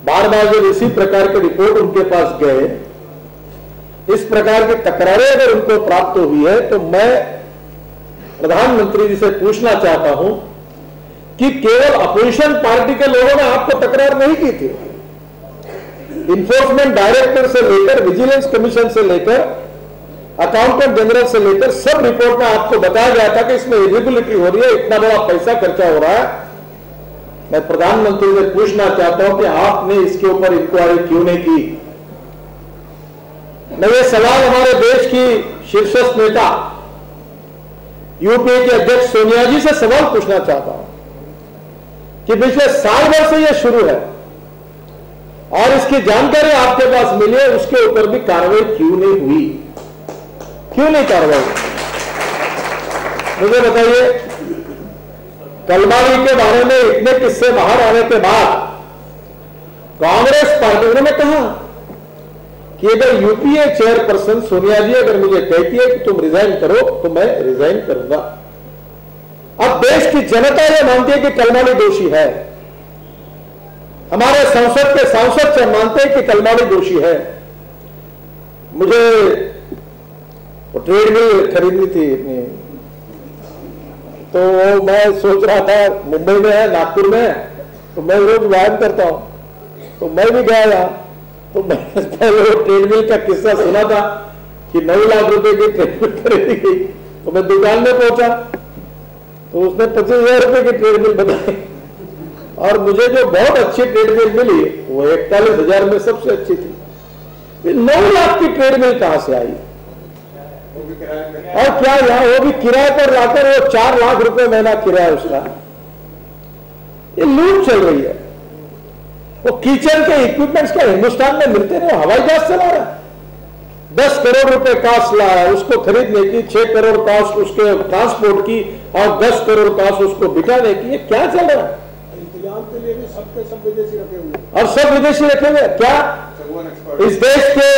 बार बार जब इसी प्रकार के रिपोर्ट उनके पास गए, इस प्रकार की तकरारें अगर उनको प्राप्त हुई है, तो मैं प्रधानमंत्री जी से पूछना चाहता हूं कि केवल अपोजिशन पार्टी के लोगों ने आपको तकरार नहीं की थी। इन्फोर्समेंट डायरेक्टर से लेकर, विजिलेंस कमीशन से लेकर, अकाउंटेंट जनरल से लेकर सब रिपोर्ट में आपको बताया गया था कि इसमें इरेगुलरिटी हो रही है, इतना बड़ा पैसा खर्चा हो रहा है। मैं प्रधानमंत्री से पूछना चाहता हूं कि आपने इसके ऊपर इंक्वायरी क्यों नहीं की। मैं ये सवाल हमारे देश की शीर्षस्थ नेता यूपीए के अध्यक्ष सोनिया जी से सवाल पूछना चाहता हूं कि पिछले साल भर से यह शुरू है और इसकी जानकारी आपके पास मिली है, उसके ऊपर भी कार्रवाई क्यों नहीं हुई, क्यों नहीं कार्रवाई? मुझे बताइए, कलमाड़ी के बारे में इतने किस्से बाहर आने के बाद कांग्रेस पार्टी ने कहा कि अगर यूपीए चेयरपर्सन सोनिया जी अगर मुझे कहती है कि तुम रिजाइन करो तो मैं रिजाइन करूंगा। अब देश की जनता यह मानती है कि कलमाड़ी दोषी है, हमारे संसद के सांसद से मानते हैं कि कलमाड़ी दोषी है। मुझे ट्रेडमिल खरीदनी थी अपनी, तो मैं सोच रहा था मुंबई में है, नागपुर में है, तो मैं रोज व्यायाम करता हूं, तो मैं भी गया, तो मैंने ट्रेडमिल का किस्सा सुना था कि 9 लाख रुपए की ट्रेडमिल खरीदी गई। तो मैं दुकान में पहुंचा तो उसने 25,000 रुपए की ट्रेडमिल बताई और मुझे जो बहुत अच्छी ट्रेडमिल मिली वो 41,000 में सबसे अच्छी थी। 9 लाख की ट्रेडमिल कहां से आई? और क्या यहां वो भी किराए पर लाकर वो 4 लाख रुपए महीना किराया उसका। ये लूट चल रही है। वो किचन के इक्विपमेंट्स का हिंदुस्तान में मिलते नहीं, हवाई जहाज चला रहा है। 10 करोड़ रुपए कॉस्ट लाया उसको खरीदने की, 6 करोड़ कॉस्ट उसके ट्रांसपोर्ट की और 10 करोड़ कॉस्ट उसको बिठाने की। ये क्या चल रहा है? इंतजाम के लिए भी सब विदेशी रखे हुए और सब विदेशी रखे हुए। क्या इस देश के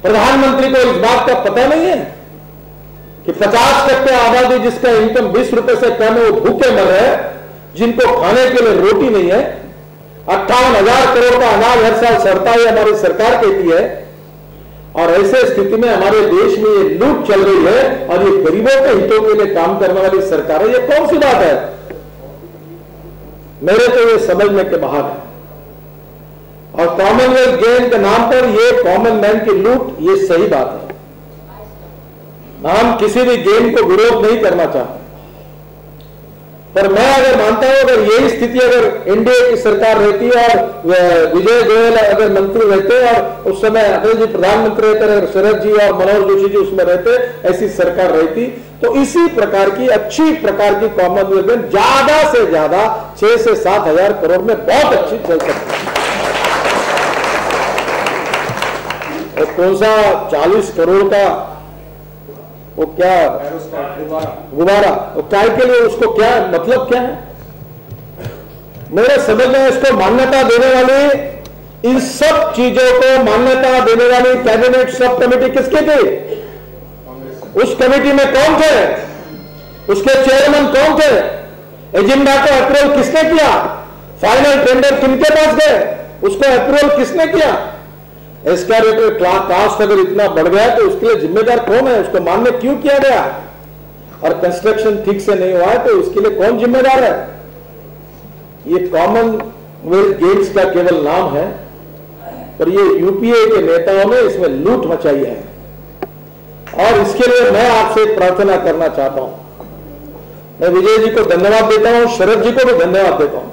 प्रधानमंत्री को इस बात का पता नहीं है कि 50% आबादी जिसका इनकम 20 रुपए से कम है वो भूखे मर रहे हैं, जिनको खाने के लिए रोटी नहीं है। 58,000 करोड़ का अनाज हर साल सड़ता है, हमारी सरकार कहती है। और ऐसे स्थिति में हमारे देश में ये लूट चल रही है और ये गरीबों के हितों के लिए काम करने वाली सरकार है। ये कौन सी बात है? मेरे तो ये समझने के बाहर है। और कॉमनवेल्थ गेम के नाम पर ये कॉमन मैन की लूट, ये सही बात है। हम किसी भी गेम को विरोध नहीं करना चाहते, पर मैं अगर मानता हूं अगर यही स्थिति अगर एनडीए की सरकार रहती और विजय गोयल अगर मंत्री रहते और उस समय अटल जी प्रधानमंत्री रहते, अगर शरद जी और मनोहर जोशी जी उसमें रहते, ऐसी सरकार रहती तो इसी प्रकार की अच्छी प्रकार की कॉमनवेल्थ गेम ज्यादा से ज्यादा 6 से 7 हजार करोड़ में बहुत अच्छी चल सकती है। और कौन सा 40 करोड़ का वो क्या गुब्बारा, वो काय के लिए, उसको क्या मतलब क्या है? मेरे समझ में इसको मान्यता देने वाली, इन सब चीजों को मान्यता देने वाली कैबिनेट सब कमेटी किसकी थी? उस कमेटी में कौन थे? उसके चेयरमैन कौन थे? एजेंडा को अप्रूवल किसने किया? फाइनल टेंडर किनके पास गए? उसको अप्रूवल किसने किया? एस्केलेटर कास्ट अगर इतना बढ़ गया तो उसके लिए जिम्मेदार कौन है? उसको मान्य क्यों किया गया? और कंस्ट्रक्शन ठीक से नहीं हुआ है तो इसके लिए कौन जिम्मेदार है? ये कॉमनवेल्थ गेम्स का केवल नाम है, पर ये यूपीए के नेताओं ने इसमें लूट मचाई है। और इसके लिए मैं आपसे एक प्रार्थना करना चाहता हूं। मैं विजय जी को धन्यवाद देता हूं, शरद जी को भी धन्यवाद देता हूं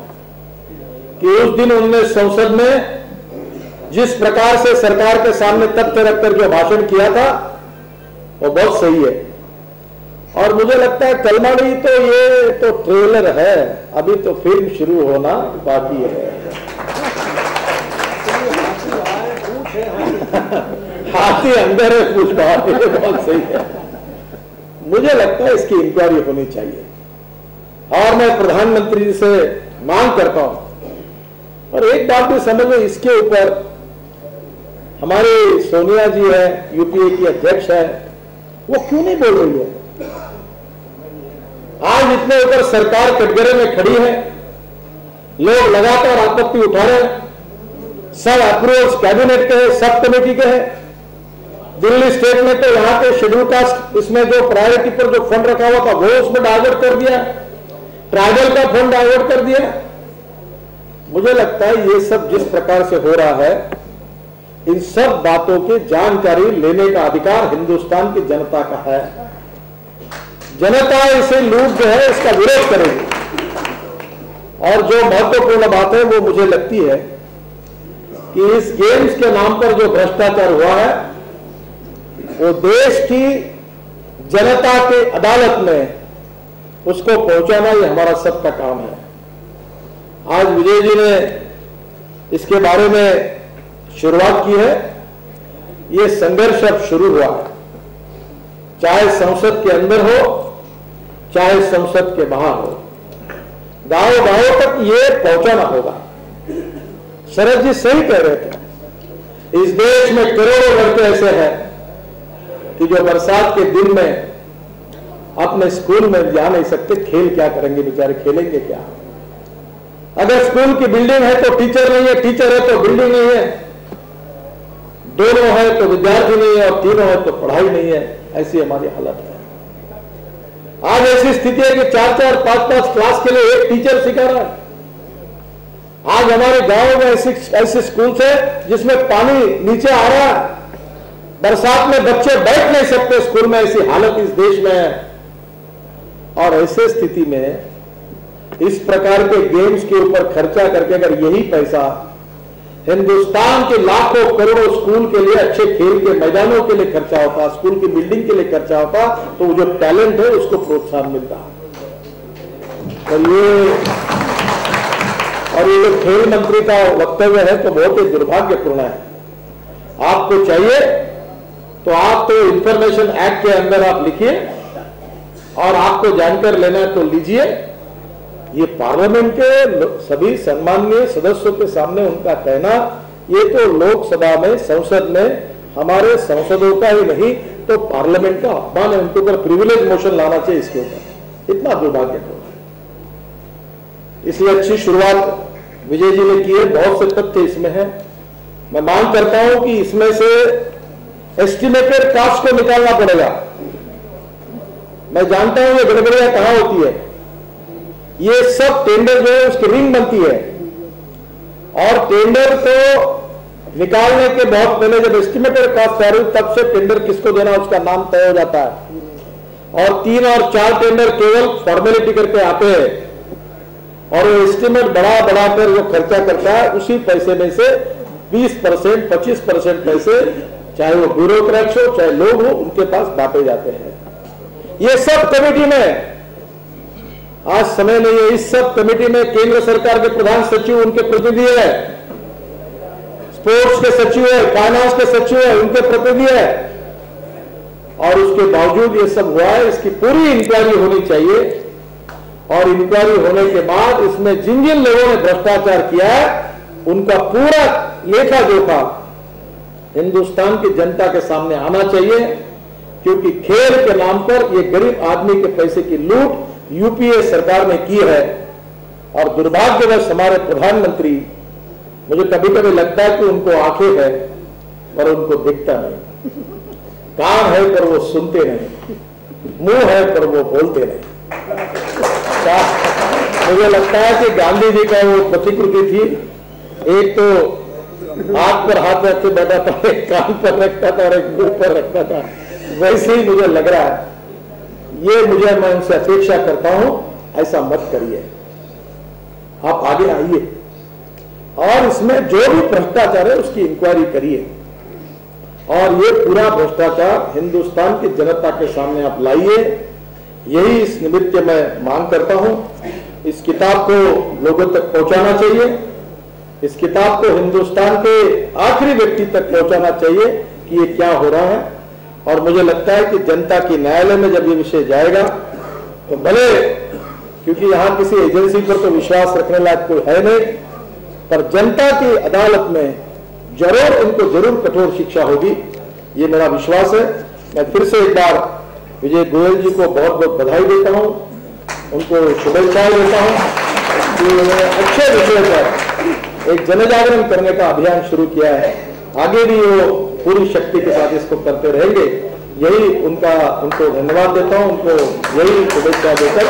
कि उस दिन उन्होंने संसद में जिस प्रकार से सरकार के सामने तथ्य रखकर जो भाषण किया था वो बहुत सही है। और मुझे लगता है कलमाड़ी तो ये तो ट्रेलर है, अभी तो फिल्म शुरू होना बाकी है। हाथी अंदर है, पूछ बाहर है, बहुत सही है। मुझे लगता है इसकी इंक्वायरी होनी चाहिए और मैं प्रधानमंत्री से मांग करता हूं। और एक बात भी समझ में, इसके ऊपर हमारी सोनिया जी है, यूपीए की अध्यक्ष है, वो क्यों नहीं बोल रही है? आज इतने ऊपर सरकार कटघरे में खड़ी है, लोग लगातार आपत्ति उठा रहे हैं, सब अप्रूवल्स कैबिनेट के हैं, सब कमेटी के हैं। दिल्ली स्टेट में तो यहां के शेड्यूल कास्ट इसमें जो प्रायोरिटी पर जो फंड रखा हुआ था वो उसमें डाइवर्ट कर दिया, ट्राइबल का फंड डाइवर्ट कर दिया। मुझे लगता है ये सब जिस प्रकार से हो रहा है, इन सब बातों की जानकारी लेने का अधिकार हिंदुस्तान की जनता का है। जनता इसे लूट जो है इसका विरोध करेगी। और जो महत्वपूर्ण बात है वो मुझे लगती है कि इस गेम्स के नाम पर जो भ्रष्टाचार हुआ है वो देश की जनता के अदालत में उसको पहुंचाना ये हमारा सबका काम है। आज विजय जी ने इसके बारे में शुरुआत की है। ये संघर्ष अब शुरू हुआ है, चाहे संसद के अंदर हो चाहे संसद के बाहर हो, गांव गांव तक ये पहुंचाना होगा। शरद जी सही कह रहे थे, इस देश में करोड़ों लड़के ऐसे हैं कि जो बरसात के दिन में अपने स्कूल में जा नहीं सकते, खेल क्या करेंगे बेचारे, खेलेंगे क्या? अगर स्कूल की बिल्डिंग है तो टीचर नहीं है, टीचर है तो बिल्डिंग नहीं है, दोनों है तो विद्यार्थी नहीं है और तीनों है तो पढ़ाई नहीं है। ऐसी हमारी हालत है। आज ऐसी स्थिति है कि 4-4, 5-5 क्लास के लिए एक टीचर सिखा रहा है। आज हमारे गांव में ऐसे स्कूल है जिसमें पानी नीचे आ रहा है, बरसात में बच्चे बैठ नहीं सकते स्कूल में, ऐसी हालत इस देश में है। और ऐसे स्थिति में इस प्रकार के गेम्स के ऊपर खर्चा करके अगर यही पैसा हिंदुस्तान के लाखों करोड़ों स्कूल के लिए, अच्छे खेल के मैदानों के लिए खर्चा होता, स्कूल की बिल्डिंग के लिए खर्चा होता, तो वो जो टैलेंट है उसको प्रोत्साहन मिलता। और ये जो खेल मंत्री का वक्तव्य है तो बहुत ही दुर्भाग्यपूर्ण है। आपको चाहिए तो आप तो इंफॉर्मेशन एक्ट के अंदर आप लिखिए और आपको जानकर लेना है तो लीजिए। ये पार्लियामेंट के सभी सम्माननीय सदस्यों के सामने उनका कहना, ये तो लोकसभा में, संसद में हमारे सांसदों का ही नहीं तो पार्लियामेंट का अपमान है। उनके ऊपर प्रिविलेज मोशन लाना चाहिए इसके ऊपर। इतना दुर्भाग्यपूर्ण है। इसलिए अच्छी शुरुआत विजय जी ने की है, बहुत से तथ्य इसमें है। मैं मांग करता हूं कि इसमें से एस्टिमेटेड कास्ट को निकालना पड़ेगा। मैं जानता हूं ये गड़बड़ियां कहां होती है। ये सब टेंडर जो है उसकी रिंग बनती है और टेंडर को निकालने के बहुत पहले जब एस्टिमेटेड कास्ट आ रही तब से टेंडर किसको देना उसका नाम तय हो जाता है। और 3 और 4 टेंडर केवल फॉर्मेलिटी करके आते हैं और वो एस्टिमेट बढ़ा कर जो खर्चा करता है उसी पैसे में से 20%, 25% पैसे, चाहे वो ब्यूरोक्रेट्स हो चाहे लोग हो, उनके पास बांटे जाते हैं। ये सब कमेटी में आज समय नहीं है। इस सब कमेटी में केंद्र सरकार के प्रधान सचिव, उनके प्रतिनिधि है, स्पोर्ट्स के सचिव है, फाइनेंस के सचिव है, उनके प्रतिनिधि है। और उसके बावजूद ये सब हुआ है। इसकी पूरी इंक्वायरी होनी चाहिए और इंक्वायरी होने के बाद इसमें जिन जिन लोगों ने भ्रष्टाचार किया है उनका पूरा लेखा जोखा हिंदुस्तान की जनता के सामने आना चाहिए। क्योंकि खेल के नाम पर ये गरीब आदमी के पैसे की लूट यूपीए सरकार ने की है। और दुर्भाग्यवश हमारे प्रधानमंत्री, मुझे कभी कभी लगता है कि उनको आंखें है पर उनको दिखता नहीं, कान है पर वो सुनते नहीं, मुंह है पर वो बोलते नहीं। मुझे लगता है कि गांधी जी का वो प्रतिकृति थी, एक तो हाथ पर हाथ रखते बैठा था, एक कान पर रखता था और एक मुंह पर रखता था। वैसे ही मुझे लग रहा है। ये मैं उनसे अपेक्षा करता हूं, ऐसा मत करिए, आप आगे आइए और इसमें जो भी भ्रष्टाचार है उसकी इंक्वायरी करिए और ये पूरा भ्रष्टाचार हिंदुस्तान की जनता के सामने आप लाइए। यही इस निमित्त मैं मांग करता हूं। इस किताब को लोगों तक पहुंचाना चाहिए, इस किताब को हिंदुस्तान के आखिरी व्यक्ति तक पहुंचाना चाहिए कि ये क्या हो रहा है। और मुझे लगता है कि जनता की न्यायालय में जब ये विषय जाएगा तो भले, क्योंकि यहां किसी एजेंसी पर तो विश्वास रखने लायक कोई है नहीं, पर जनता की अदालत में जरूर कठोर शिक्षा होगी, ये मेरा विश्वास है। मैं फिर से एक बार विजय गोयल जी को बहुत बहुत बधाई देता हूं, उनको शुभेच्छाएं देता हूं कि उन्होंने अच्छे विषय पर एक जनजागरण करने का अभियान शुरू किया है। आगे भी वो पूरी शक्ति के साथ इसको करते रहेंगे। यही उनको धन्यवाद देता हूं, उनको यही शुभेच्छा देकर